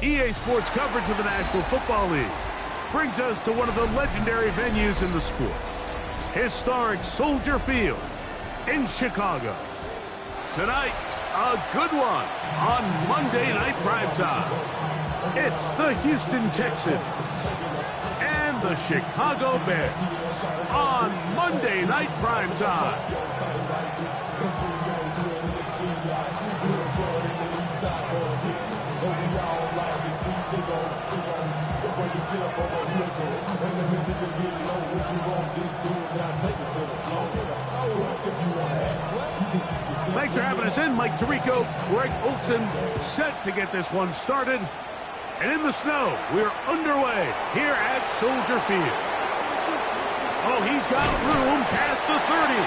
EA Sports coverage of the National Football League brings us to one of the legendary venues in the sport, historic Soldier Field in Chicago. Tonight, a good one on Monday Night Primetime. It's the Houston Texans and the Chicago Bears on Monday Night Primetime. Thanks for having us in. Mike Tirico, Greg Olson, set to get this one started. And in the snow, we're underway here at Soldier Field. Oh, he's got room past the 30.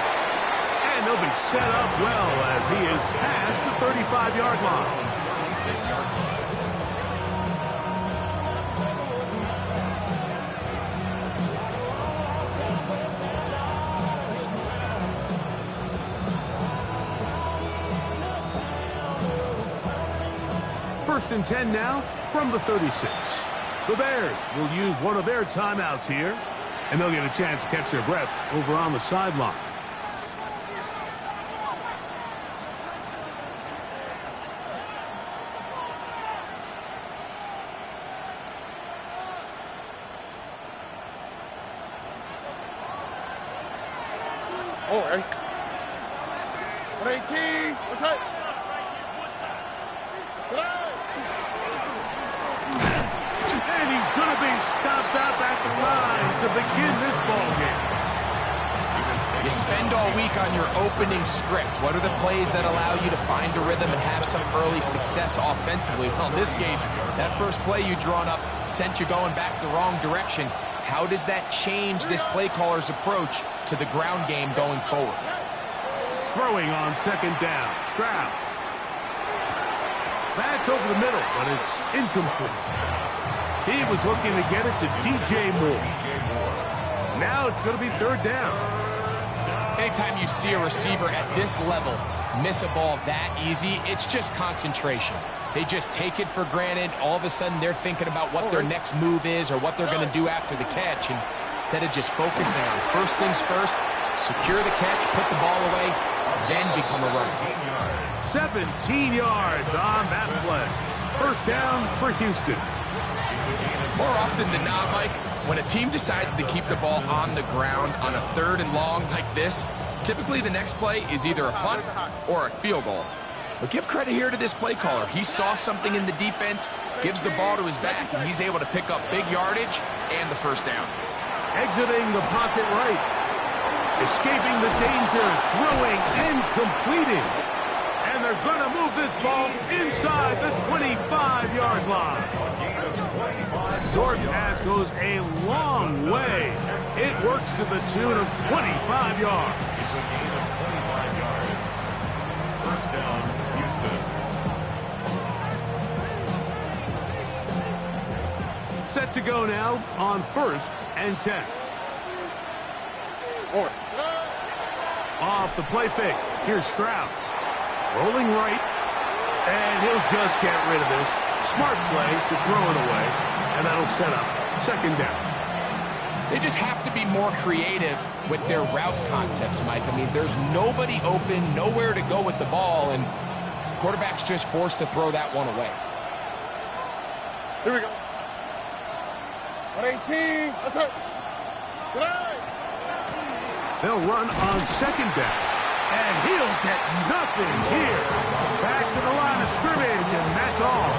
And he'll be set up well as he is past the 35-yard line. 6-yard line. First and 10 now from the 36. The Bears will use one of their timeouts here, and they'll get a chance to catch their breath over on the sideline. Oh, 18. What's up? And he's going to be stopped up at the line to begin this ball game. You spend all week on your opening script. What are the plays that allow you to find a rhythm and have some early success offensively? Well, in this case, that first play you drawn up sent you going back the wrong direction. How does that change this play caller's approach to the ground game going forward? Throwing on second down, Stroud. That's over the middle, but it's incomplete. He was looking to get it to DJ Moore. Now it's going to be third down. Anytime you see a receiver at this level miss a ball that easy, it's just concentration. They just take it for granted. All of a sudden, they're thinking about what their next move is or what they're going to do after the catch. And instead of just focusing on first things first, secure the catch, put the ball away, then become a runner. 17 yards on that play. First down for Houston. More often than not, Mike, when a team decides to keep the ball on the ground on a 3rd and long like this, typically the next play is either a punt or a field goal. But give credit here to this play caller. He saw something in the defense, gives the ball to his back, and he's able to pick up big yardage and the first down. Exiting the pocket right. Escaping the danger, throwing and completing. And they're going to move this ball inside the 25-yard line. Short pass goes a long way. It works to the tune of 25 yards. It's a gain of 25 yards. First down, Houston. Set to go now on 1st and 10. Off the play fake. Here's Stroud. Rolling right. And he'll just get rid of this. Smart play to throw it away. And that'll set up second down. They just have to be more creative with their route concepts, Mike. I mean, there's nobody open, nowhere to go with the ball, and quarterback's just forced to throw that one away. Here we go. 118. What's up? They'll run on second down. And he'll get nothing here. Back to the line of scrimmage, and that's all.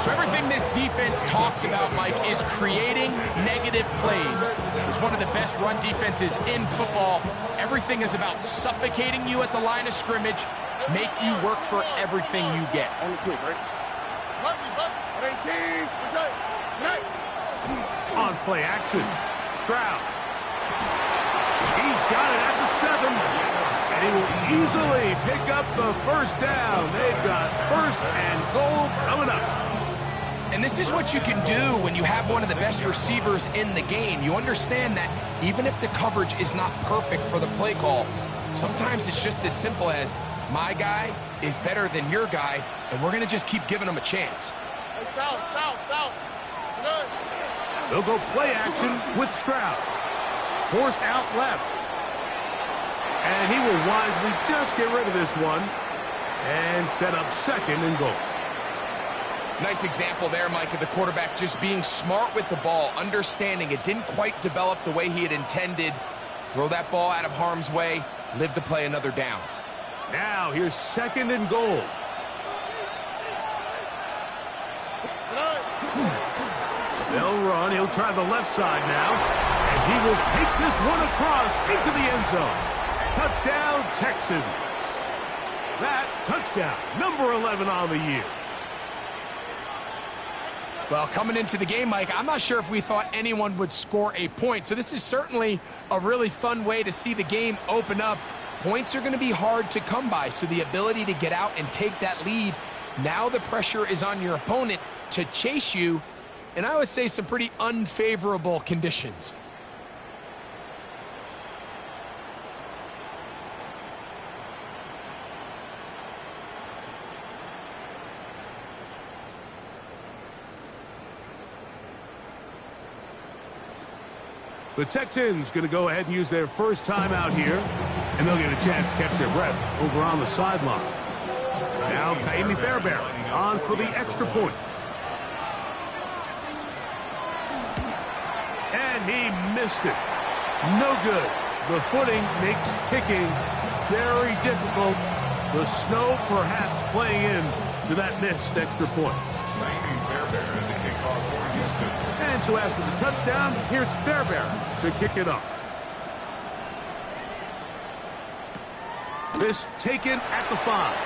So everything this defense talks about, Mike, is creating negative plays. It's one of the best run defenses in football. Everything is about suffocating you at the line of scrimmage, make you work for everything you get. On the quick, right? 118. On play action, Stroud. He's got it at the 7. And he will easily pick up the first down. They've got first and goal coming up. And this is what you can do when you have one of the best receivers in the game. You understand that even if the coverage is not perfect for the play call, sometimes it's just as simple as my guy is better than your guy, and we're going to just keep giving him a chance. South. Good. They'll go play action with Stroud. Forced out left. And he will wisely just get rid of this one and set up second and goal. Nice example there, Mike, of the quarterback just being smart with the ball, understanding it didn't quite develop the way he had intended. Throw that ball out of harm's way, live to play another down. Now here's second and goal. They'll run. He'll try the left side now. And he will take this one across into the end zone. Touchdown, Texans. That touchdown, number 11 on the year. Well, coming into the game, Mike, I'm not sure if we thought anyone would score a point. So this is certainly a really fun way to see the game open up. Points are going to be hard to come by, so the ability to get out and take that lead, now the pressure is on your opponent to chase you, and I would say some pretty unfavorable conditions. The Texans going to go ahead and use their first timeout here, and they'll get a chance to catch their breath over on the sideline. Now, Amy Fairbairn on for the extra point. And he missed it. No good. The footing makes kicking very difficult. The snow perhaps playing in to that missed extra point. Amy Fairbairn, the kickoff for Houston. And so after the touchdown, here's Fairbairn to kick it off. This taken at the 5.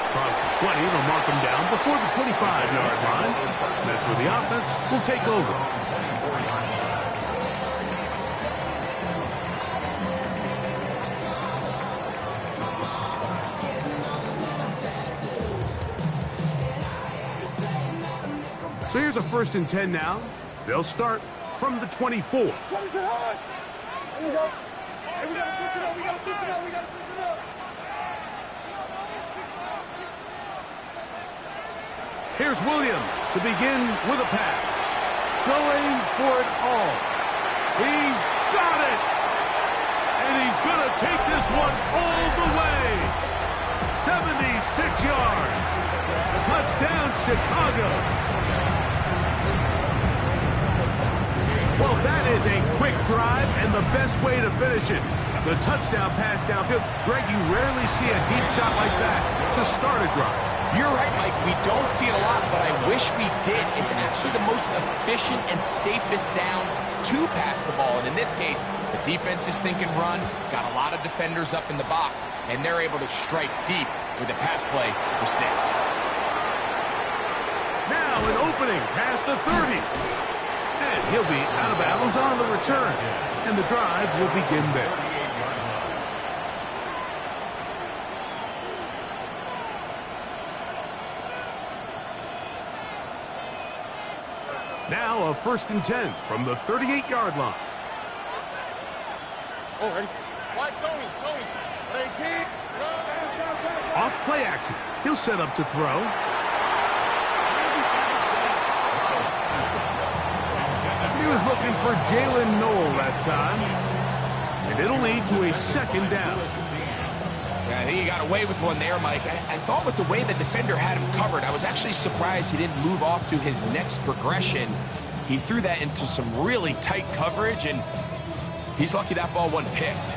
Across the 20, they'll mark him down before the 25-yard line. And that's where the offense will take over. So here's a 1st and 10 now. They'll start from the 24. What is it on? Here we go. Hey, we gotta switch it up. We gotta switch it up. We gotta switch it up. Here's Williams to begin with a pass. Going for it all. He's got it. And he's going to take this one all the way. 76 yards. Touchdown, Chicago. Well, that is a quick drive and the best way to finish it. The touchdown pass downfield. Greg, you rarely see a deep shot like that to start a drive. You're right, Mike. We don't see it a lot, but I wish we did. It's actually the most efficient and safest down to pass the ball. And in this case, the defense is thinking run, got a lot of defenders up in the box, and they're able to strike deep with a pass play for 6. Now an opening past the 30. And he'll be out of bounds on the return. And the drive will begin there. Now a 1st and 10 from the 38-yard line. Oh, ready? Watch Tony. Hey, Off play action. He'll set up to throw. He was looking for Jalen Noel that time. And it'll lead to a 2nd down. Yeah, I think he got away with one there, Mike. I thought with the way the defender had him covered, I was actually surprised he didn't move off to his next progression. He threw that into some really tight coverage, and he's lucky that ball wasn't picked.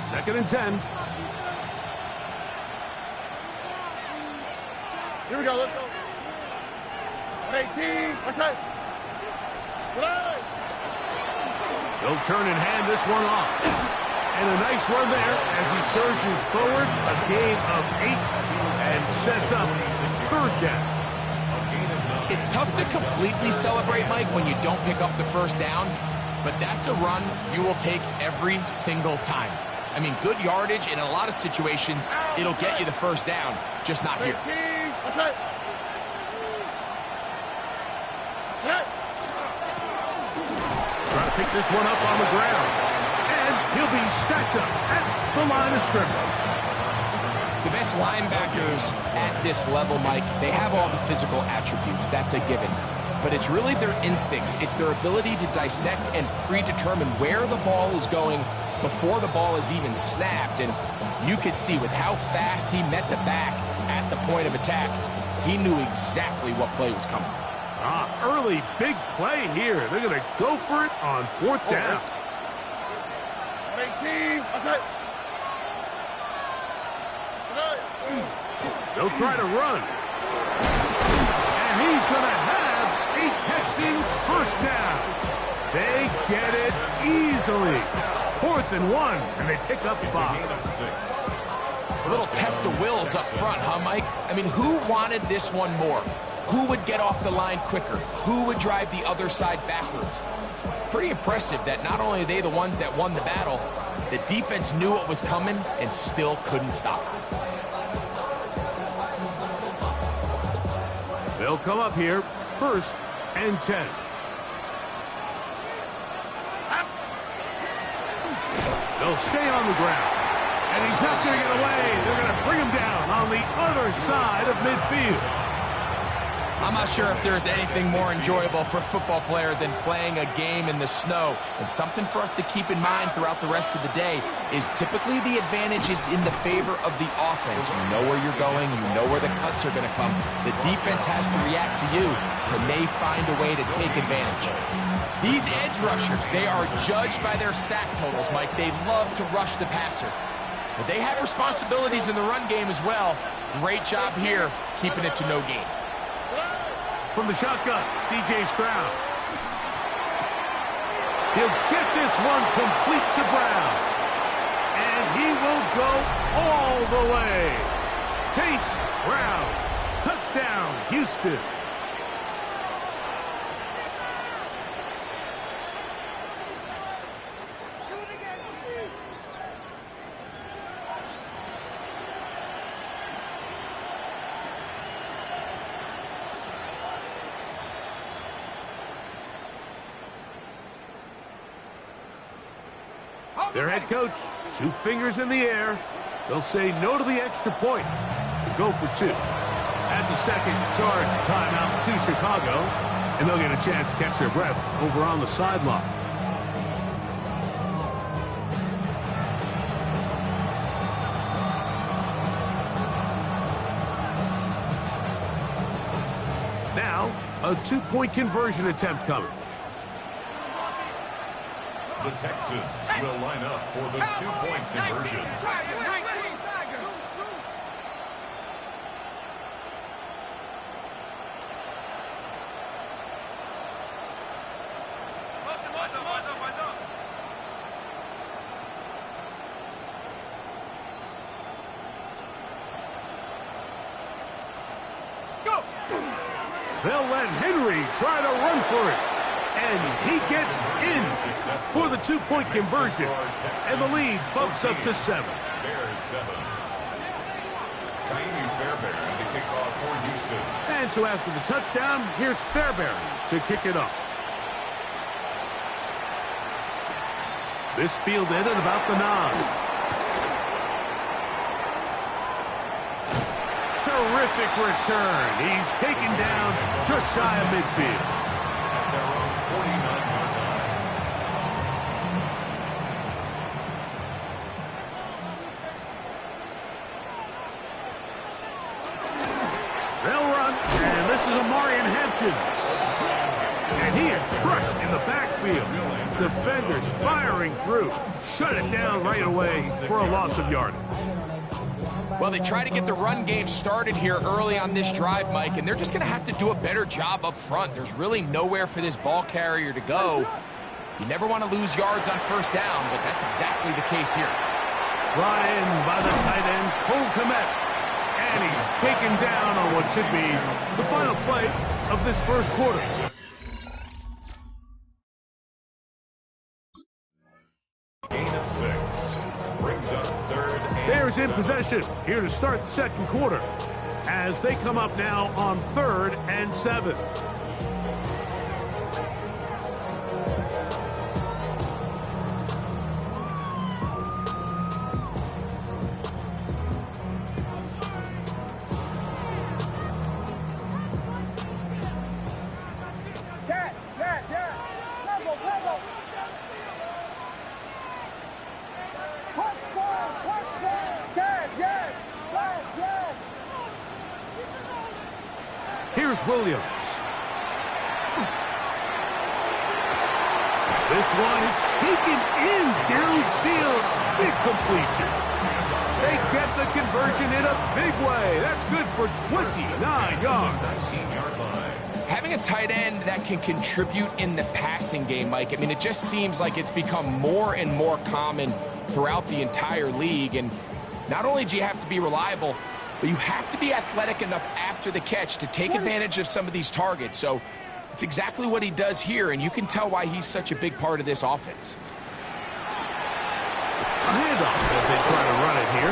Second and 10. Here we go. Let's go. Hey, team. What's that? Play. He'll turn and hand this one off. And a nice run there as he surges forward. A gain of 8 and sets up 3rd down. It's tough to completely celebrate, Mike, when you don't pick up the 1st down, but that's a run you will take every single time. I mean, good yardage, and in a lot of situations, it'll get you the 1st down, just not here. What's that? Trying to pick this one up on the ground. And He'll be stacked up at the line of scrimmage. The best linebackers at this level, Mike, they have all the physical attributes. That's a given. But it's really their instincts. It's their ability to dissect and predetermine where the ball is going before the ball is even snapped. And you could see with how fast he met the back at the point of attack, he knew exactly what play was coming. Early big play here. They're going to go for it on 4th down. 18, what's that? They'll try to run. And he's going to have a Texans first down. They get it easily. 4th and 1, and they pick up 5. A little test of wills up front, huh, Mike? I mean, who wanted this one more? Who would get off the line quicker? Who would drive the other side backwards? Pretty impressive that not only are they the ones that won the battle, the defense knew what was coming and still couldn't stop it. They'll come up here, 1st and 10. They'll stay on the ground. And he's not going to get away. They're going to bring him down on the other side of midfield. I'm not sure if there's anything more enjoyable for a football player than playing a game in the snow. And something for us to keep in mind throughout the rest of the day is typically the advantage is in the favor of the offense. You know where you're going. You know where the cuts are going to come. The defense has to react to you. Can they find a way to take advantage? These edge rushers, they are judged by their sack totals, Mike. They love to rush the passer. But they have responsibilities in the run game as well. Great job here, keeping it to no gain. From the shotgun, C.J. Stroud. He'll get this one complete to Brown. And he will go all the way. Chase Brown. Touchdown, Houston. Their head coach, 2 fingers in the air. They'll say no to the extra point to go for 2. That's a second charge timeout to Chicago, and they'll get a chance to catch their breath over on the sideline. Now, a 2-point conversion attempt coming. The Texans will line up for the 2-point conversion. They'll let Henry try to run for it. And he gets in for the 2-point conversion. And the lead bumps up to 7. Bears 7. Fairbairn to kick off for Houston. And so after the touchdown, here's Fairbairn to kick it off. This fielded at about the 9. Terrific return. He's taken down just shy of midfield. At their own 49-yard line. They'll run, and this is Amarian Hampton. And he is crushed in the backfield. Defenders firing through. Shut it down right away for a loss of yardage. Well, they try to get the run game started here early on this drive, Mike, and they're just going to have to do a better job up front. There's really nowhere for this ball carrier to go. You never want to lose yards on first down, but that's exactly the case here. Brought in by the tight end, Cole Kmet. And he's taken down on what should be the final play of this first quarter. Gain of 6. Brings up 3rd and Bears in 7. possession here to start the second quarter as they come up now on 3rd and 7. Here's Williams. This one is taken in downfield. Big completion. They get the conversion in a big way. That's good for 29 yards. Having a tight end that can contribute in the passing game, Mike, I mean, it just seems like it's become more and more common throughout the entire league. And not only do you have to be reliable, but you have to be athletic enough after the catch to take advantage of some of these targets. So it's exactly what he does here, and you can tell why he's such a big part of this offense. A handoff as they try to run it here.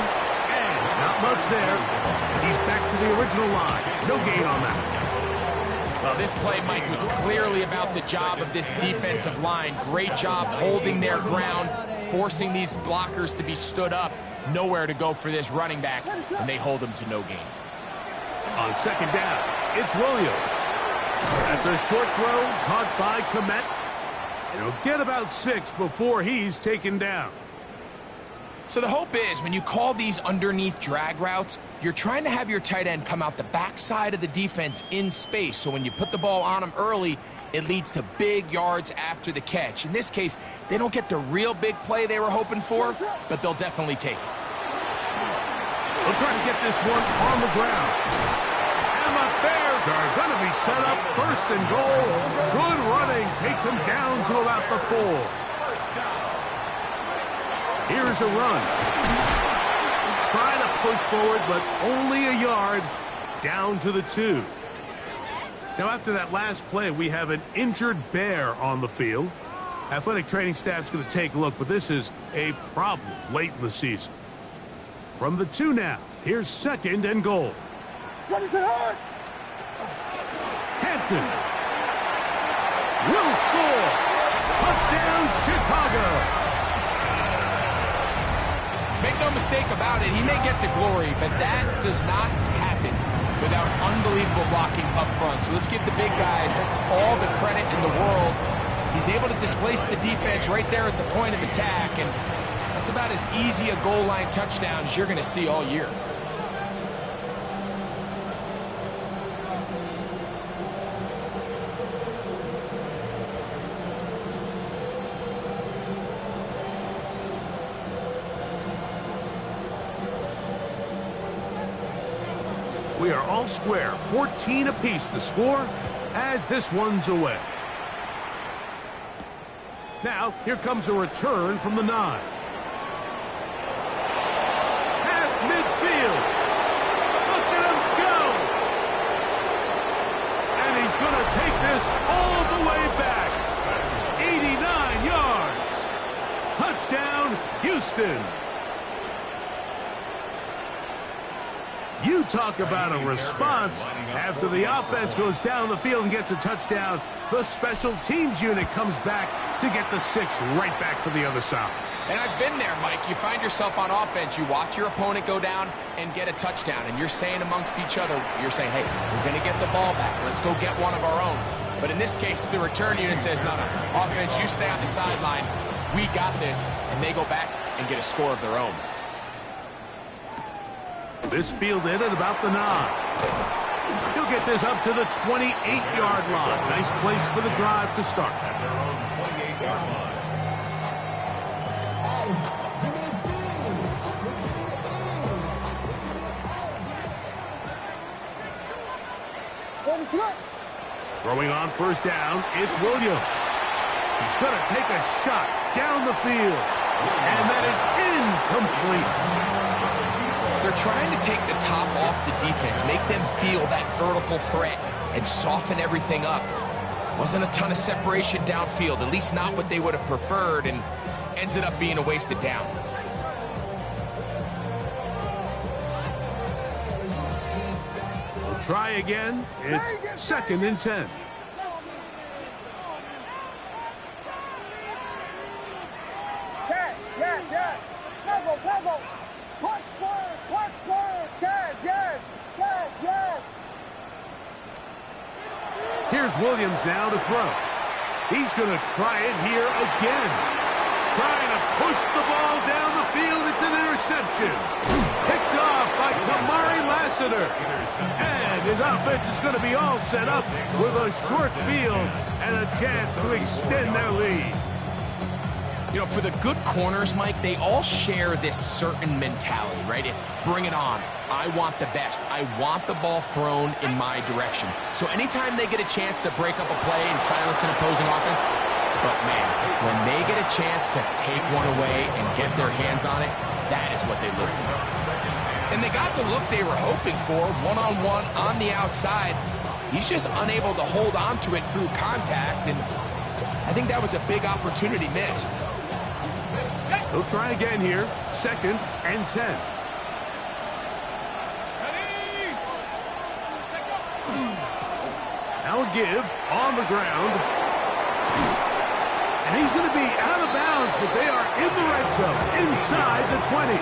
And not much there. He's back to the original line. No gain on that. Well, this play, Mike, was clearly about the job of this defensive line. Great job holding their ground, forcing these blockers to be stood up. Nowhere to go for this running back, and they hold him to no gain. On second down, it's Williams. That's a short throw caught by Komet. He'll get about 6 before he's taken down. So the hope is when you call these underneath drag routes, you're trying to have your tight end come out the backside of the defense in space. So when you put the ball on him early, it leads to big yards after the catch. In this case, they don't get the real big play they were hoping for, but they'll definitely take it. They'll try to get this one on the ground. And the Bears are going to be set up first and goal. Good running takes them down to about the 4. Here's a run. Trying to push forward, but only a yard down to the 2. Now, after that last play, we have an injured Bear on the field. Athletic training staff's going to take a look, but this is a problem late in the season. From the 2 now, here's second and goal. What is it hurt? Hampton will score. Touchdown, Chicago. Make no mistake about it, he may get the glory, but that does not happen without unbelievable blocking up front. So let's give the big guys all the credit in the world. He's able to displace the defense right there at the point of attack, and that's about as easy a goal line touchdown as you're going to see all year. We are all square, 14 apiece the score as this one's away. Now, here comes a return from the 9. Past midfield. Look at him go. And he's going to take this all the way back. 89 yards. Touchdown, Houston. You talk about a response. After the offense goes down the field and gets a touchdown, the special teams unit comes back to get the 6 right back for the other side. And I've been there, Mike. You find yourself on offense, you watch your opponent go down and get a touchdown, and you're saying amongst each other, you're saying, hey, we're going to get the ball back. Let's go get one of our own. But in this case, the return unit says, no, offense, you stay on the sideline. We got this, and they go back and get a score of their own. This fielded at about the 9. He'll get this up to the 28-yard line. Nice place for the drive to start. At their own 28-yard line. Throwing on first down, it's Williams. He's going to take a shot down the field. And that is incomplete. They're trying to take the top off the defense, make them feel that vertical threat, and soften everything up. Wasn't a ton of separation downfield, at least not what they would have preferred, and ended up being a wasted down. We'll try again. It's second and 10. Yes. Tempo. Punch squares. Yes. Here's Williams now to throw. He's going to try it here again. Trying to push the ball down the field. It's an interception. Picked off by Kamari last Lassiter. And his offense is going to be all set up with a short field and a chance to extend their lead. You know, for the good corners, Mike, they all share this certain mentality, right? It's bring it on. I want the best. I want the ball thrown in my direction. So anytime they get a chance to break up a play and silence an opposing offense, but man, when they get a chance to take one away and get their hands on it, that is what they look for. And they got the look they were hoping for, one-on-one on the outside. He's just unable to hold on to it through contact, and I think that was a big opportunity missed. He'll try again here. 2nd and 10. Now a give on the ground. And he's going to be out of bounds, but they are in the red zone, inside the 20.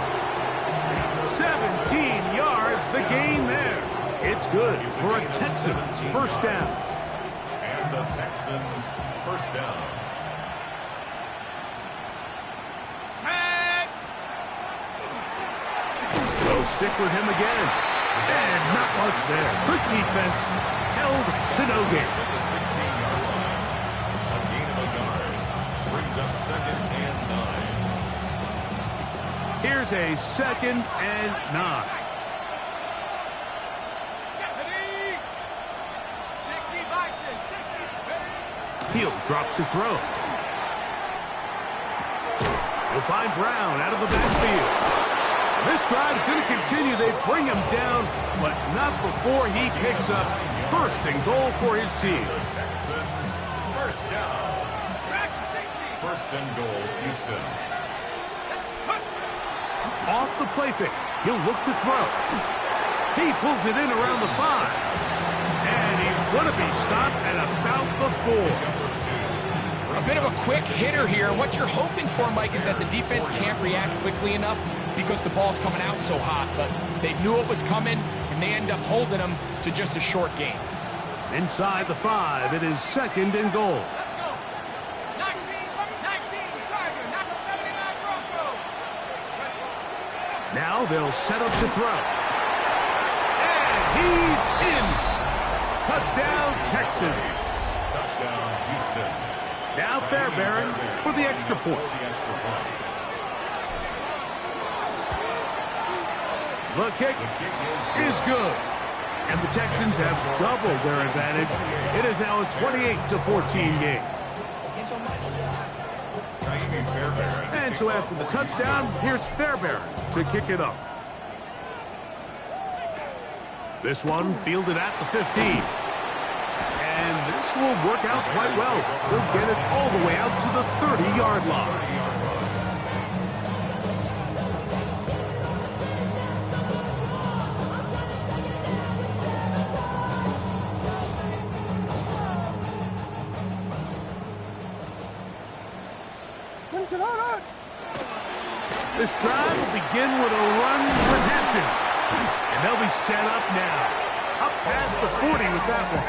17 yards, the gain there. It's good for a Texans first down. And the Texans first down. They'll stick with him again. And not much there. Good defense. Held to no gain. At the 16-yard line. A gain of a yard. Brings up 2nd and 9. Here's a 2nd and 9. He'll drop to throw. He'll find Brown out of the backfield. This drive's going to continue. They bring him down, but not before he picks up 1st and goal for his team. The Texans first down. 1st and goal, Houston. Off the play fake. He'll look to throw. He pulls it in around the 5. And he's going to be stopped at about the 4. A bit of a quick hitter here. What you're hoping for, Mike, is that the defense can't react quickly enough because the ball's coming out so hot. But they knew it was coming, and they end up holding them to just a short gain. Inside the 5, it is 2nd and goal. Now they'll set up to throw. And he's in. Touchdown, Texans. Touchdown, Houston. Now Fairbairn for the extra point. The kick is good. And the Texans have doubled their advantage. It is now a 28-14 game. And so after the touchdown, here's Fairbairn to kick it up. This one fielded at the 15. And this will work out quite well. They'll get it all the way out to the 30-yard line. This drive will begin with a run with Hampton. And they'll be set up now. Up past the 40 with that one.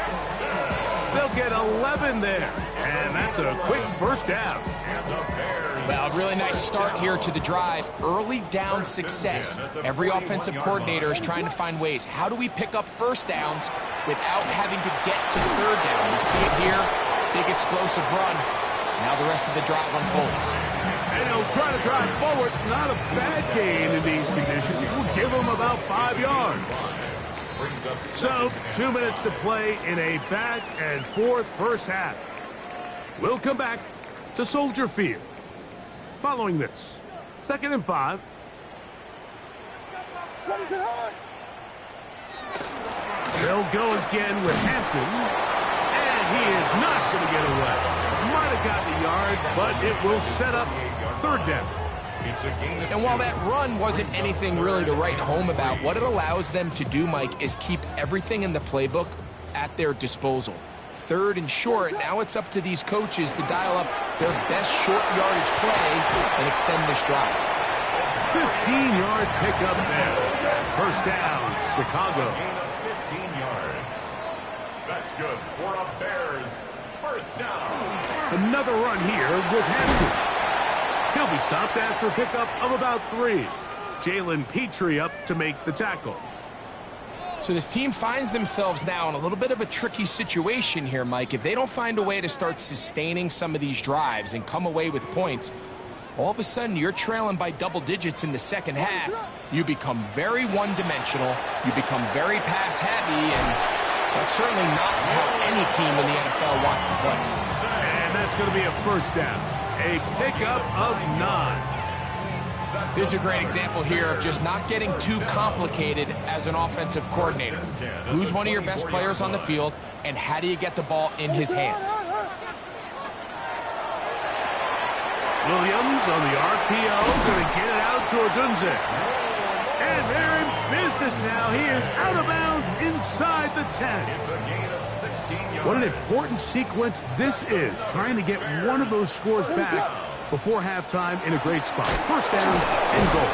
They'll get 11 there. And that's a quick first down. Well, really nice start here to the drive. Early down success. Every offensive coordinator is trying to find ways. How do we pick up first downs without having to get to third down? We see it here. Big explosive run. Now the rest of the drive unfolds. And he'll try to drive forward. Not a bad gain in these conditions. We'll give him about 5 yards. So, 2 minutes to play in a back and forth first half. We'll come back to Soldier Field. Following this, 2nd and 5. They'll go again with Hampton. And he is not going to get away. Might have gotten a yard, but it will set up 3rd down. And while that run wasn't anything really to write home about, what it allows them to do, Mike, is keep everything in the playbook at their disposal. 3rd and short, now it's up to these coaches to dial up their best short yardage play and extend this drive. 15-yard pickup there. First down, Chicago. 15 yards. That's good for a Bears first down. Another run here with Hampton. He'll be stopped after a pickup of about 3. Jalen Petrie up to make the tackle. So this team finds themselves now in a little bit of a tricky situation here, Mike. If they don't find a way to start sustaining some of these drives and come away with points, all of a sudden you're trailing by double digits in the second half. You become very one-dimensional. You become very pass-heavy, and that's certainly not how any team in the NFL wants to play. And that's going to be a first down. A pickup of 9. This is a great example here of just not getting too complicated as an offensive coordinator. Who's one of your best players on the field, and how do you get the ball in his hands? Williams on the RPO, going to get it out to Odunze. And they're in business now. He is out of bounds inside the 10. It's a gain of 16 yards. What an important sequence this is, trying to get one of those scores back before halftime in a great spot. First down and goal.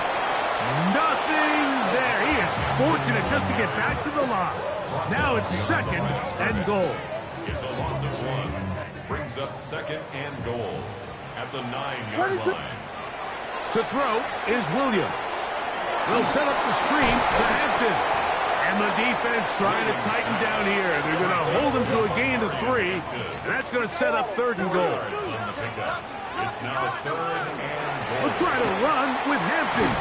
Nothing there. He is fortunate just to get back to the line. Now it's second and goal. It's a loss of 1. Brings up second and goal at the 9-yard line. To throw is Williams. They'll set up the screen to Hampton. And the defense trying to tighten down here. They're going to hold him to a gain of 3. And that's going to set up third and goal. It's now third and goal. We'll try to run with Hampton.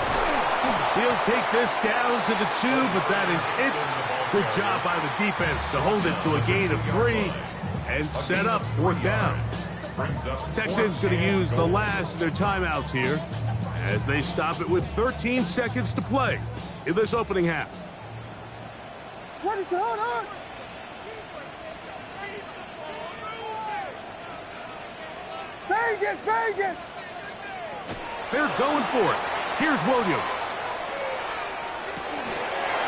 He'll take this down to the 2, but that is it. Good job by the defense to hold it to a gain of 3 and set up fourth down. Texans going to use the last of their timeouts here as they stop it with 13 seconds to play in this opening half. What is going on? Vegas, Vegas! They're going for it. Here's Williams.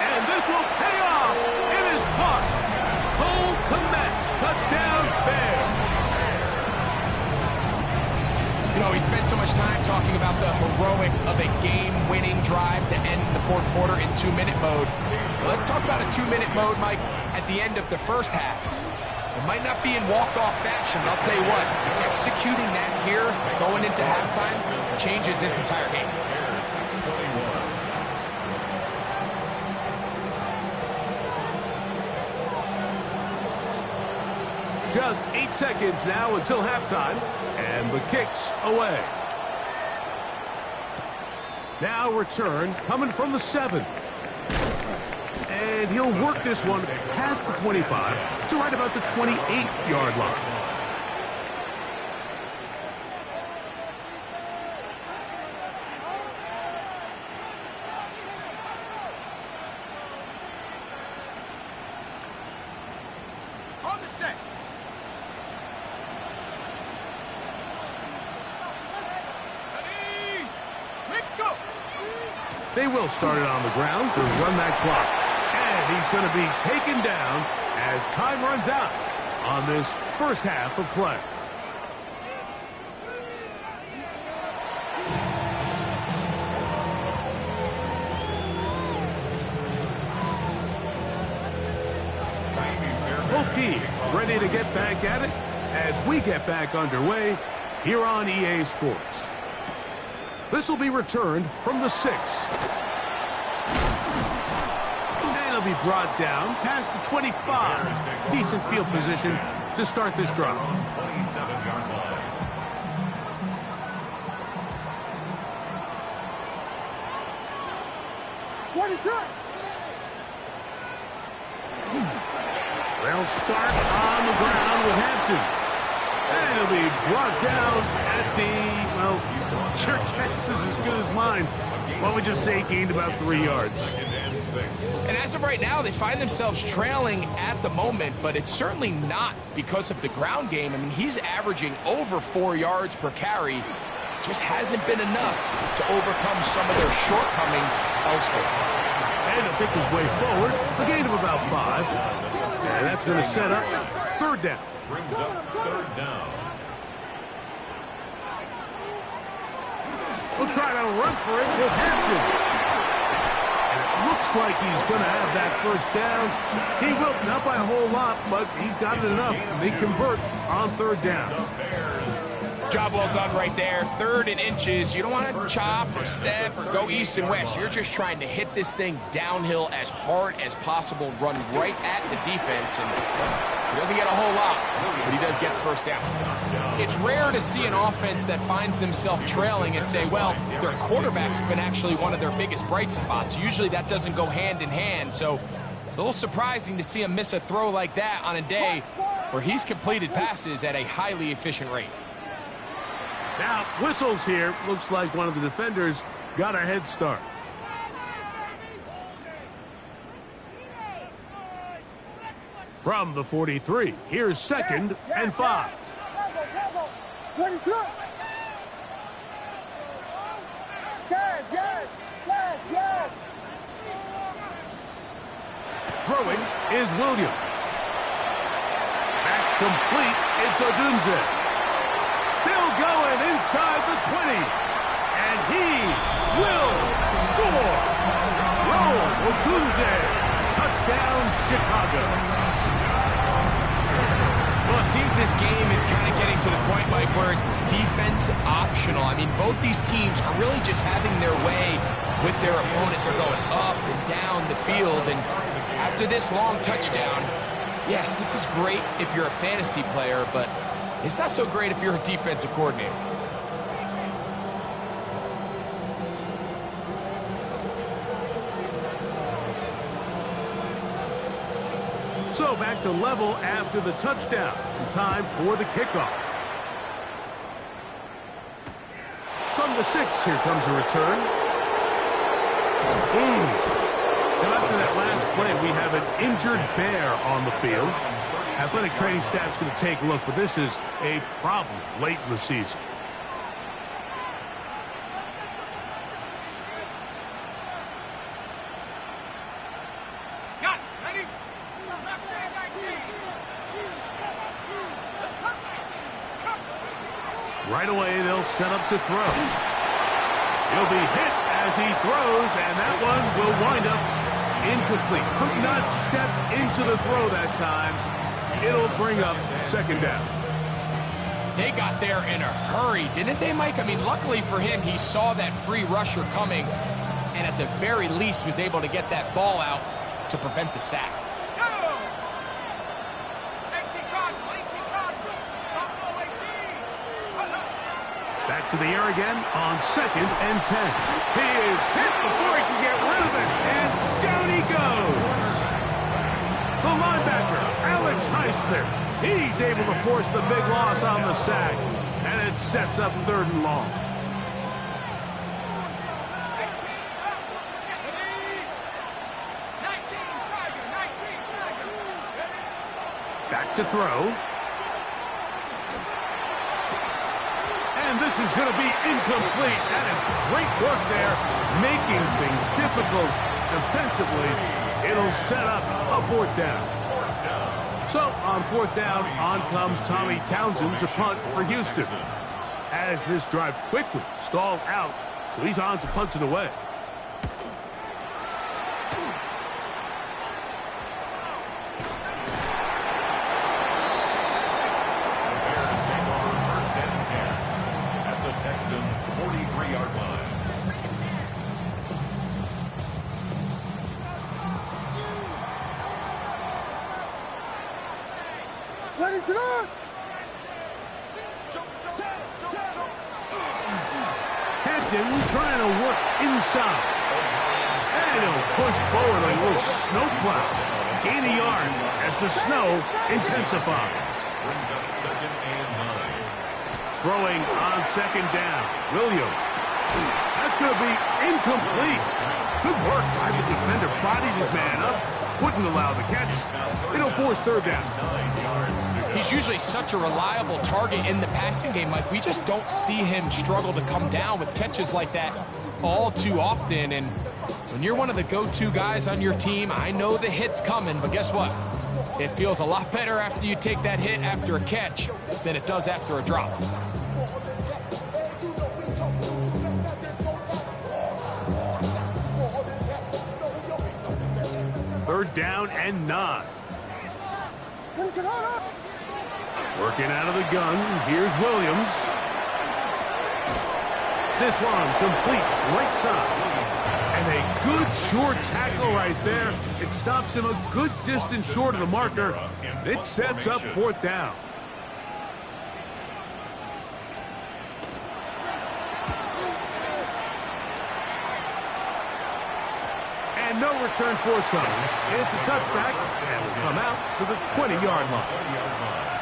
And this will pay off. It is caught. Cole Kmet. Touchdown, Bears. You know, we spent so much time talking about the heroics of a game-winning drive to end the fourth quarter in 2-minute mode. Well, let's talk about a 2-minute mode, Mike, at the end of the first half. It might not be in walk-off fashion, but I'll tell you what, executing that here, going into halftime, changes this entire game. Just 8 seconds now until halftime, and the kick's away. Now return coming from the 7. And he'll work this one past the 25 to right about the 28-yard line. On the set. Ready? Let's go. They will start it on the ground to run that clock. And he's going to be taken down as time runs out on this first half of play. Both teams ready to get back at it as we get back underway here on EA Sports. This will be returned from the 6. And it'll be brought down past the 25. Decent field position to start this drive. 27-yard line. What is up? They'll start on the ground with Hampton. And it'll be brought down at the, well, your guess is as good as mine. Why don't we just say gained about 3 yards. And as of right now, they find themselves trailing at the moment, but it's certainly not because of the ground game. I mean, he's averaging over 4 yards per carry. Just hasn't been enough to overcome some of their shortcomings elsewhere. And to pick his way forward, a gain of about 5. And that's going to set up third down. Brings up third down. We'll try to run for it with Hampton. And it looks like he's going to have that first down. He will, not by a whole lot, but he's got it enough. They convert on third down. The Bears Job well done right there. 3rd and inches. You don't want to chop or step or go east and west. You're just trying to hit this thing downhill as hard as possible, run right at the defense, and he doesn't get a whole lot, but he does get the first down. It's rare to see an offense that finds themselves trailing and say, well, their quarterback's been actually one of their biggest bright spots. Usually that doesn't go hand in hand, so it's a little surprising to see him miss a throw like that on a day where he's completed passes at a highly efficient rate. Now, whistles here. Looks like one of the defenders got a head start. From the 43, here's 2nd and 5. Throwing is Williams. That's complete. It's Odunze. Still going inside the 20. And he will score. Roll Odunze. Touchdown, Chicago. Well, it seems this game is kind of getting to the point, Mike, where it's defense optional. I mean, both these teams are really just having their way with their opponent. They're going up and down the field, and after this long touchdown, yes, this is great if you're a fantasy player, but it's not so great if you're a defensive coordinator. So back to level after the touchdown. Time for the kickoff. From the 6, here comes a return. Now after that last play, we have an injured bear on the field. Athletic training staff's going to take a look, but this is a problem late in the season. Right away, they'll set up to throw. He'll be hit as he throws, and that one will wind up incomplete. Could not step into the throw that time. It'll bring up 2nd down. They got there in a hurry, didn't they, Mike? I mean, luckily for him, he saw that free rusher coming, and at the very least was able to get that ball out to prevent the sack. Back to the air again on 2nd and 10. He is hit before he can get rid of it, and down he goes. The linebacker, Alex Highsmith, he's able to force the big loss on the sack, and it sets up 3rd and long. Back to throw. And this is going to be incomplete. That is great work there, making things difficult defensively. It'll set up a 4th down. So on 4th down, on comes Tommy Townsend to punt for Houston. As this drive quickly stalled out, so he's on to punt it away. Texans' 43-yard line. Ready to go! Hampton trying to work inside. And he'll push forward like a little snowplow. Gain a yard as the snow intensifies. Brings up 2nd and 9. Throwing on 2nd down. Williams. That's going to be incomplete. Good work by the defender. Bodied his man up. Wouldn't allow the catch. It'll force 3rd down. He's usually such a reliable target in the passing game, Mike. We just don't see him struggle to come down with catches like that all too often. And when you're one of the go-to guys on your team, I know the hit's coming, but guess what? It feels a lot better after you take that hit after a catch than it does after a drop. Third down and 9. Working out of the gun. Here's Williams. This one complete right side. And a good short tackle right there. It stops him a good distance short of the marker. It sets up 4th down. And no return forthcoming. It's a touchback and will come out to the 20-yard line.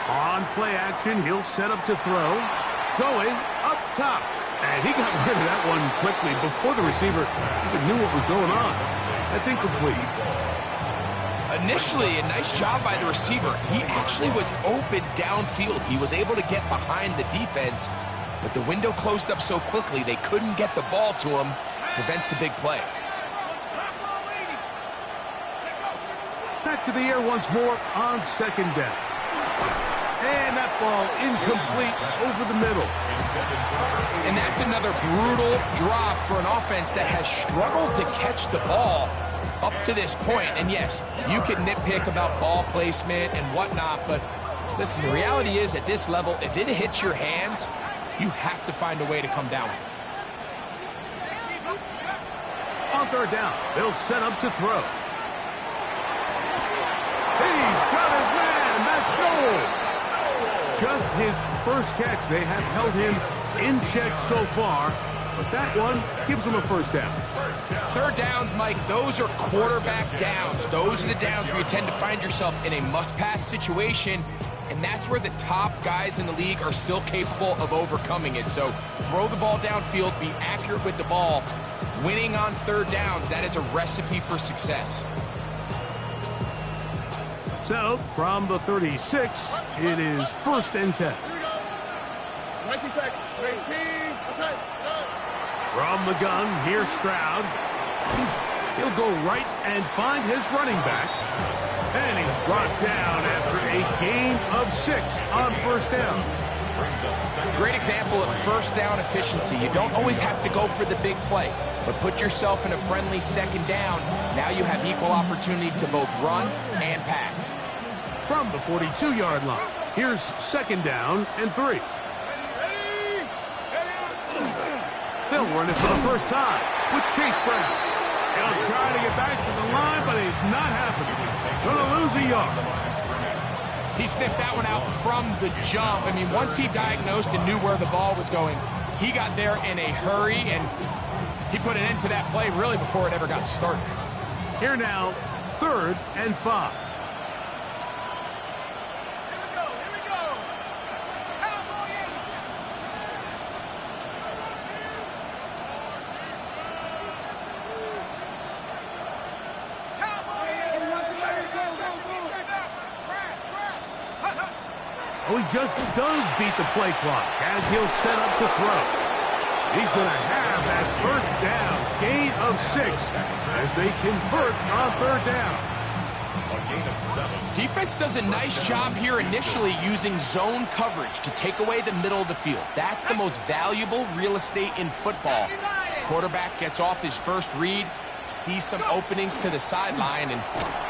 On play action, he'll set up to throw. Going up top. And he got rid of that one quickly before the receiver even knew what was going on. That's incomplete. Initially, a nice job by the receiver. He actually was open downfield. He was able to get behind the defense, but the window closed up so quickly they couldn't get the ball to him. Prevents the big play. Back to the air once more on 2nd down. And that ball incomplete over the middle. And that's another brutal drop for an offense that has struggled to catch the ball up to this point. And yes, you can nitpick about ball placement and whatnot, but listen, the reality is at this level, if it hits your hands, you have to find a way to come down with it. On 3rd down, they'll set up to throw. He's got his man. That's goal. Just his first catch. They have held him in check so far, but that one gives him a 1st down. 3rd downs, Mike, those are quarterback downs. Those are the downs where you tend to find yourself in a must-pass situation, and that's where the top guys in the league are still capable of overcoming it. So throw the ball downfield, be accurate with the ball. Winning on 3rd downs, that is a recipe for success. So, from the 36, it is 1st and 10. 19 seconds. 18. From the gun, here's Stroud. He'll go right and find his running back. And he's brought down after a gain of 6 on 1st down. Great example of 1st down efficiency. You don't always have to go for the big play, but put yourself in a friendly 2nd down. Now you have equal opportunity to both run and pass. From the 42-yard line, here's 2nd down and 3. They'll run it for the first time with Chase Brown. He'll try to get back to the line, but it's not happening. Going to lose a yard. He sniffed that one out from the jump. I mean, once he diagnosed and knew where the ball was going, he got there in a hurry, and he put an end to that play really before it ever got started. Here now, 3rd and 5. Oh, he just does beat the play clock as he'll set up to throw. He's going to have that 1st down, gain of 6, as they convert on 3rd down. A gain of 7. Defense does a nice job here initially using zone coverage to take away the middle of the field. That's the most valuable real estate in football. Quarterback gets off his first read, sees some openings to the sideline, and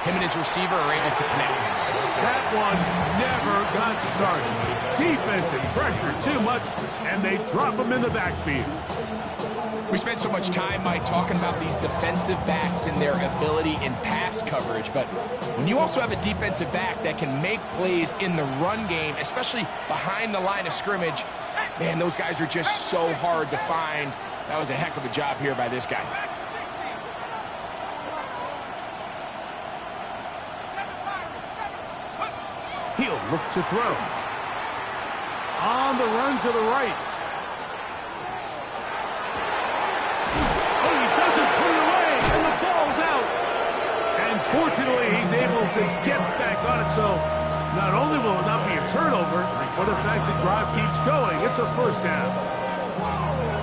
him and his receiver are able to connect. That one never got started. Defensive pressure too much, and they drop him in the backfield. We spent so much time, Mike, talking about these defensive backs and their ability in pass coverage, but when you also have a defensive back that can make plays in the run game, especially behind the line of scrimmage, man, those guys are just so hard to find. That was a heck of a job here by this guy. He'll look to throw. On the run to the right. Oh, he doesn't put it away, and the ball's out. And fortunately, he's able to get back on it, so not only will it not be a turnover, but in fact the drive keeps going. It's a 1st down.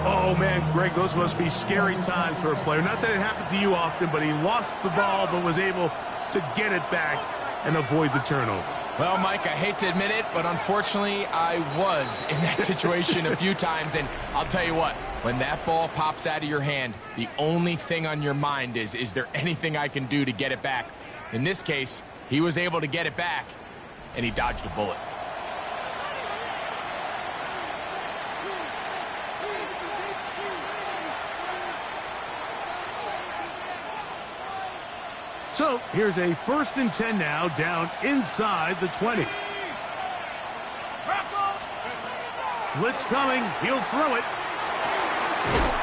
Oh, man, Greg, those must be scary times for a player. Not that it happened to you often, but he lost the ball but was able to get it back and avoid the turnover. Well, Mike, I hate to admit it, but unfortunately, I was in that situation a few times. And I'll tell you what, when that ball pops out of your hand, the only thing on your mind is there anything I can do to get it back? In this case, he was able to get it back, and he dodged a bullet. So here's a 1st and 10 now, down inside the 20. Blitz coming. He'll throw it.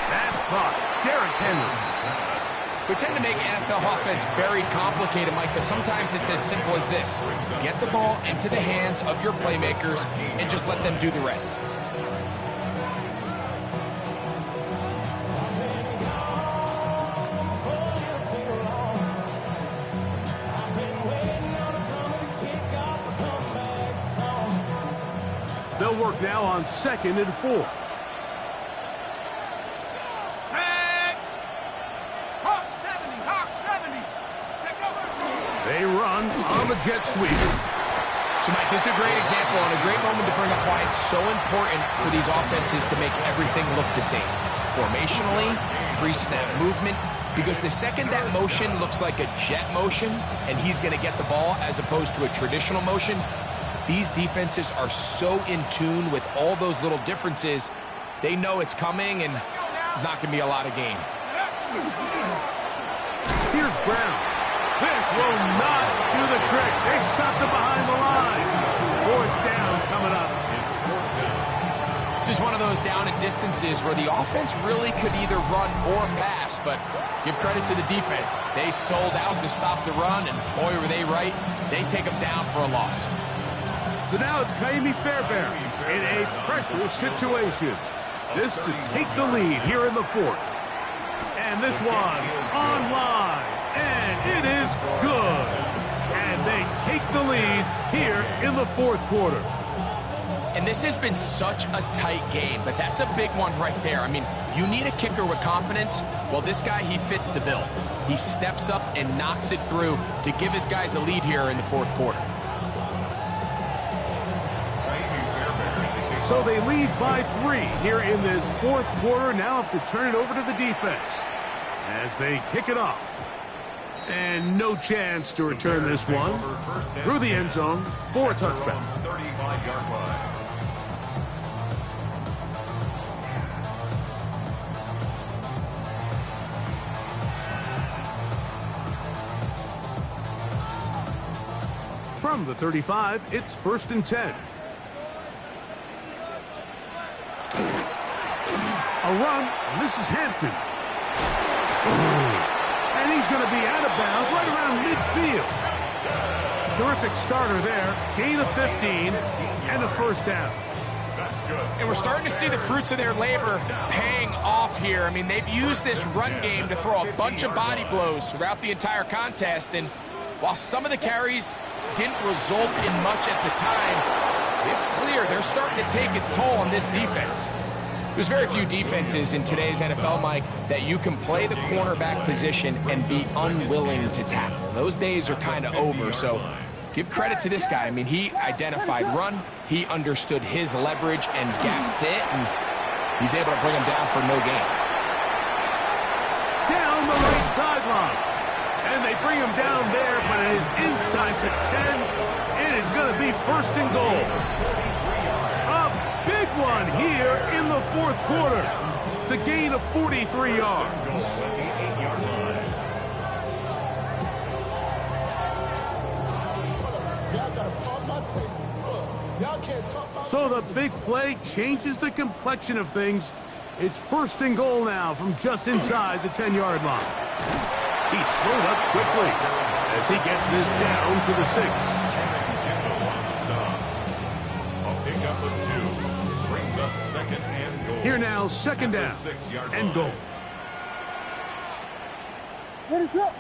That's caught. Derrick Henry. We tend to make NFL offense very complicated, Mike, but sometimes it's as simple as this. Get the ball into the hands of your playmakers and just let them do the rest. They'll work now on 2nd and 4. They run on the jet sweep. So, Mike, this is a great example and a great moment to bring up why it's so important for these offenses to make everything look the same. Formationally, pre-snap movement, because the second that motion looks like a jet motion and he's going to get the ball as opposed to a traditional motion, these defenses are so in tune with all those little differences, they know it's coming and there's not going to be a lot of gain. Here's Brown. This will not do the trick. They stopped it behind the line. 4th down coming up. This is one of those down and distances where the offense really could either run or pass, but give credit to the defense. They sold out to stop the run, and boy, were they right. They take them down for a loss. So now it's Kaimi Fairbairn in a pressure situation. This to take the lead here in the 4th. And this one online. And it is good. And they take the lead here in the 4th quarter. And this has been such a tight game, but that's a big one right there. I mean, you need a kicker with confidence. Well, this guy, he fits the bill. He steps up and knocks it through to give his guys a lead here in the 4th quarter. So they lead by 3 here in this 4th quarter. Now have to turn it over to the defense as they kick it off. And no chance to return this one through the end zone for a touchback. 35-yard line. From the 35, it's 1st and 10. A run, and this is Hampton. And he's going to be out of bounds right around midfield. Terrific starter there. Gain of 15 and a 1st down. That's good. And we're starting to see the fruits of their labor paying off here. I mean, they've used this run game to throw a bunch of body blows throughout the entire contest. And while some of the carries didn't result in much at the time, it's clear they're starting to take its toll on this defense. There's very few defenses in today's NFL, Mike, that you can play the cornerback position and be unwilling to tackle. Those days are kind of over, so give credit to this guy. I mean, he identified run, he understood his leverage and gap fit, and he's able to bring him down for no gain. Down the right sideline. And they bring him down there, but it is inside the 10. It is going to be 1st and goal. A big one here in the 4th quarter to gain of 43 yards. So the big play changes the complexion of things. It's 1st and goal now from just inside the 10-yard line. He slowed up quickly as he gets this down to the 6. A pickup of 2 brings up 2nd and goal. Here now, 2nd down and goal. What is up?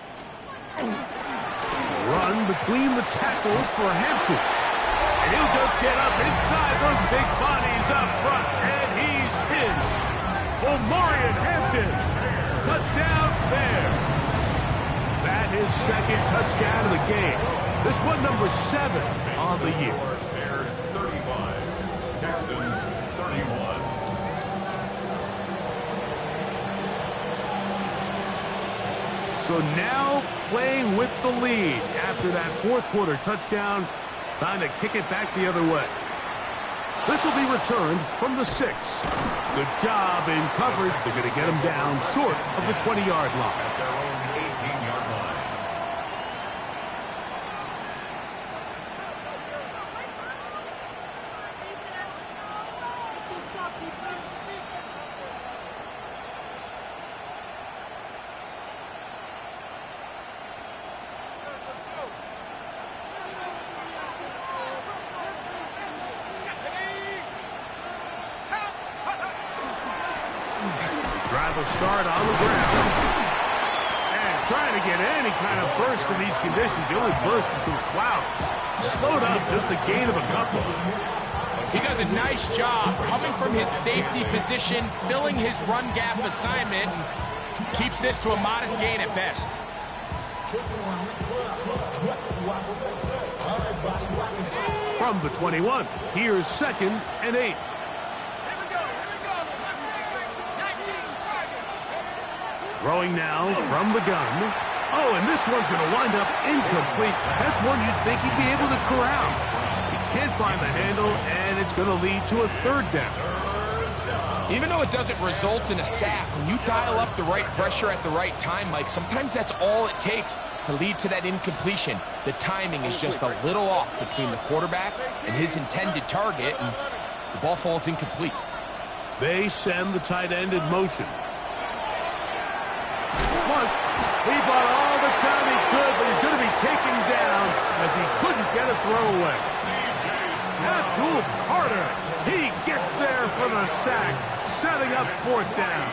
Run between the tackles for Hampton. And he'll just get up inside those big bodies up front, and he's in. Omarion Hampton, touchdown Bears. That is 2nd touchdown of the game. This one number 7 on the year. Bears 35, Texans 31. So now playing with the lead after that fourth quarter touchdown. Time to kick it back the other way. This will be returned from the 6. Good job in coverage. They're going to get him down short of the 20-yard line. At their own 18-yard line. Drive will start on the ground. And trying to get any kind of burst in these conditions. The only burst is from clouds. Slowed up, just a gain of a couple. He does a nice job coming from his safety position, filling his run gap assignment, and keeps this to a modest gain at best. From the 21, here's 2nd and 8. Throwing now from the gun. Oh, and this one's going to wind up incomplete. That's one you'd think he'd be able to corral. He can't find the handle, and it's going to lead to a 3rd down. Even though it doesn't result in a sack, when you dial up the right pressure at the right time, Mike, sometimes that's all it takes to lead to that incompletion. The timing is just a little off between the quarterback and his intended target, and the ball falls incomplete. They send the tight end in motion. He bought all the time he could, but he's going to be taken down as he couldn't get a throwaway. Abdul Carter, he gets there for the sack, setting up 4th down.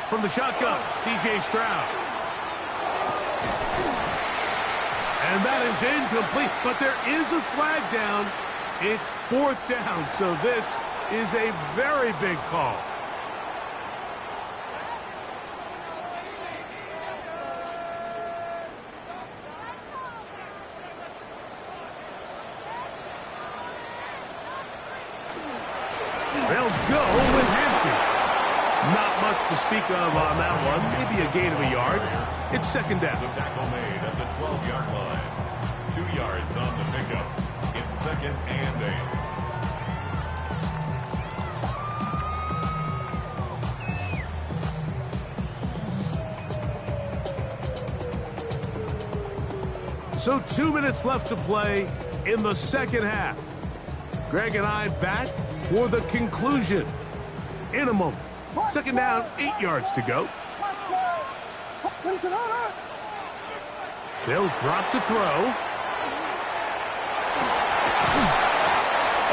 From the shotgun, C.J. Stroud. And that is incomplete, but there is a flag down. It's 4th down, so this is a very big call. They'll go with Hampton. Not much to speak of on that one. Maybe a gain of a yard. It's 2nd down. The tackle made at the 12-yard line. 2 yards on the pickup. It's 2nd and 8. So 2 minutes left to play in the 2nd half. Greg and I back for the conclusion in a moment. 2nd down, 8 yards to go. They'll drop to throw.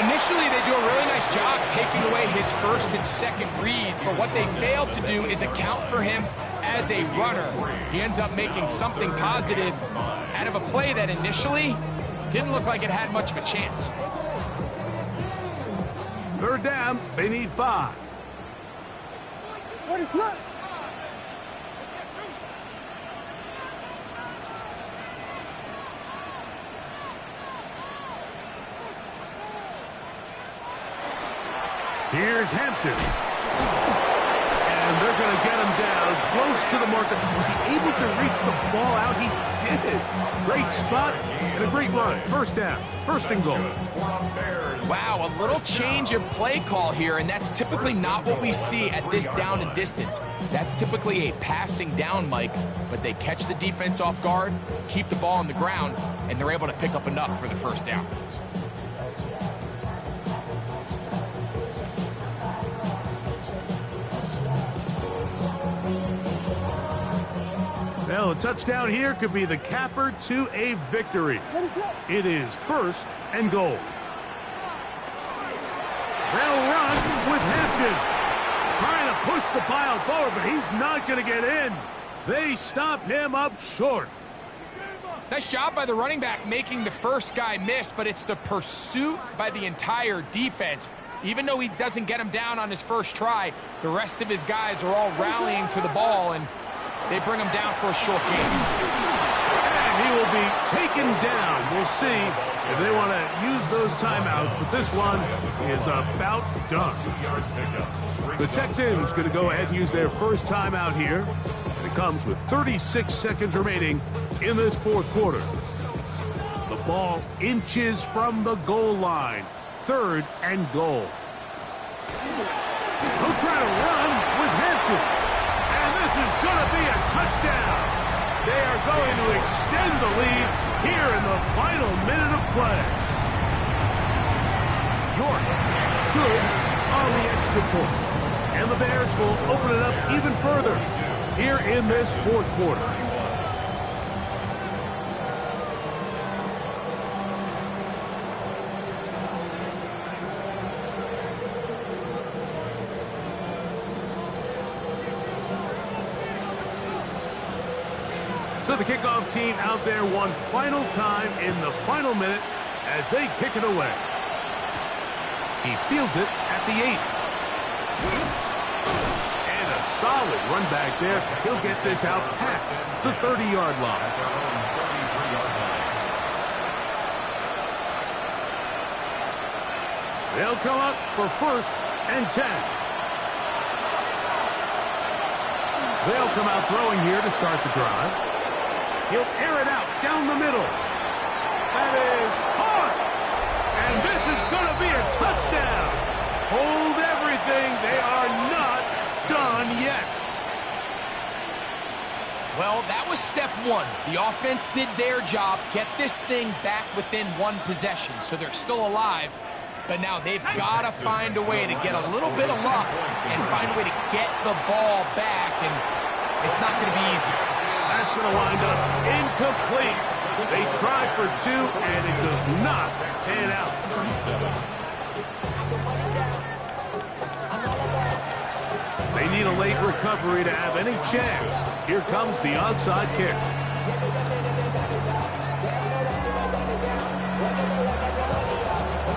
Initially, they do a really nice job taking away his 1st and 2nd reads, but what they failed to do is account for him as a runner. He ends up making something positive out of a play that initially didn't look like it had much of a chance. 3rd down, they need 5. What is that? Here's Hampton. And they're going to get him down close to the marker. Was he able to reach the ball out? He did. Great spot and a great run. 1st down. 1st and goal. Wow, a little change of play call here, and that's typically not what we see at this down and distance. That's typically a passing down, Mike, but they catch the defense off guard, keep the ball on the ground, and they're able to pick up enough for the 1st down. Well, a touchdown here could be the capper to a victory. It is 1st and goal. They'll run with Hampton. Trying to push the pile forward, but he's not going to get in. They stop him up short. Nice job by the running back making the first guy miss, but it's the pursuit by the entire defense. Even though he doesn't get him down on his first try, the rest of his guys are all rallying to the ball, and they bring him down for a short game. And he will be taken down. We'll see if they want to use those timeouts, but this one is about done. The Texans going to go ahead and use their first timeout here, and it comes with 36 seconds remaining in this fourth quarter. The ball inches from the goal line. 3rd and goal. He'll try to run with Hampton. And this is going to be a touchdown. They are going to extend the lead here in the final minute of play. York, good on the extra point. And the Bears will open it up even further here in this fourth quarter. So the kickoff team out there one final time in the final minute as they kick it away. He fields it at the 8. And a solid run back there. He'll get this out past the 30-yard line. They'll come up for 1st and 10. They'll come out throwing here to start the drive. He'll air it out down the middle. That is hard. And this is going to be a touchdown. Hold everything. They are not done yet. Well, that was step 1. The offense did their job, get this thing back within 1 possession, so they're still alive. But now they've got to find a way to get a little bit of luck and find a way to get the ball back, and it's not going to be easy. That's going to wind up incomplete. They tried for 2, and it does not pan out. They need a late recovery to have any chance. Here comes the onside kick.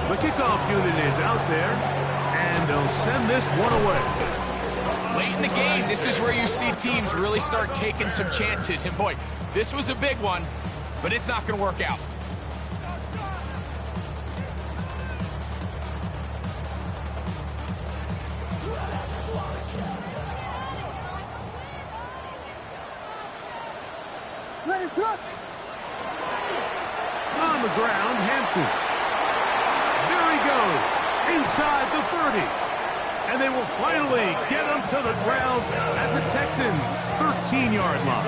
The kickoff unit is out there, and they'll send this one away. Late in the game, this is where you see teams really start taking some chances. And boy, this was a big one, but it's not going to work out. On the ground, Hampton. There he goes, inside the 30. And they will finally get him to the ground at the Texans' 13-yard line.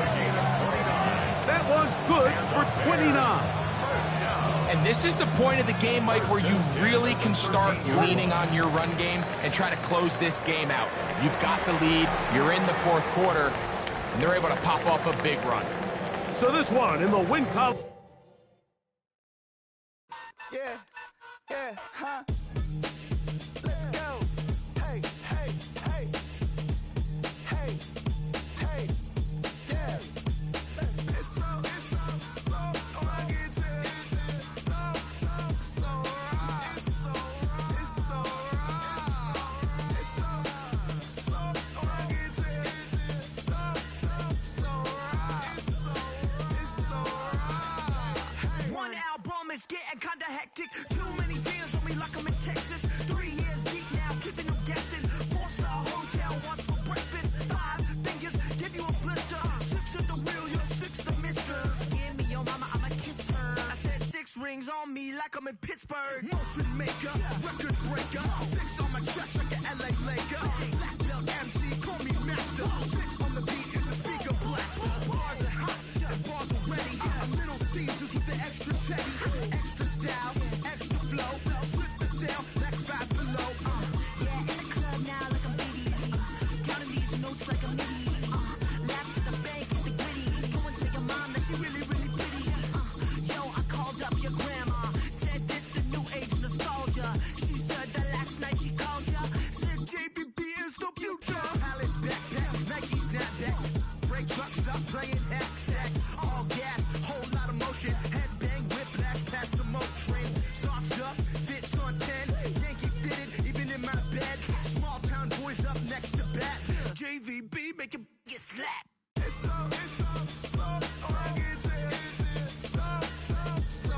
That one good for 29. And this is the point of the game, Mike, where you really can start leaning on your run game and try to close this game out. You've got the lead, you're in the fourth quarter, and they're able to pop off a big run. So this one in the win column. Yeah, huh? Let's go. Hey, hey, hey. Hey, hey, yeah. It's so fucking so right. It's so right. It's so fucking so right. One album is getting kinda hectic. Too many fans on me like I'm in Texas. 3 years deep now, keeping them guessing. 4-star hotel, once for breakfast. 5 fingers, give you a blister. 6 at the wheel, you're 6 the mister. Give me your mama, I'ma kiss her. I said 6 rings on me like I'm in Pittsburgh. Motion maker, record breaker. 6 on my chest like an LA Laker.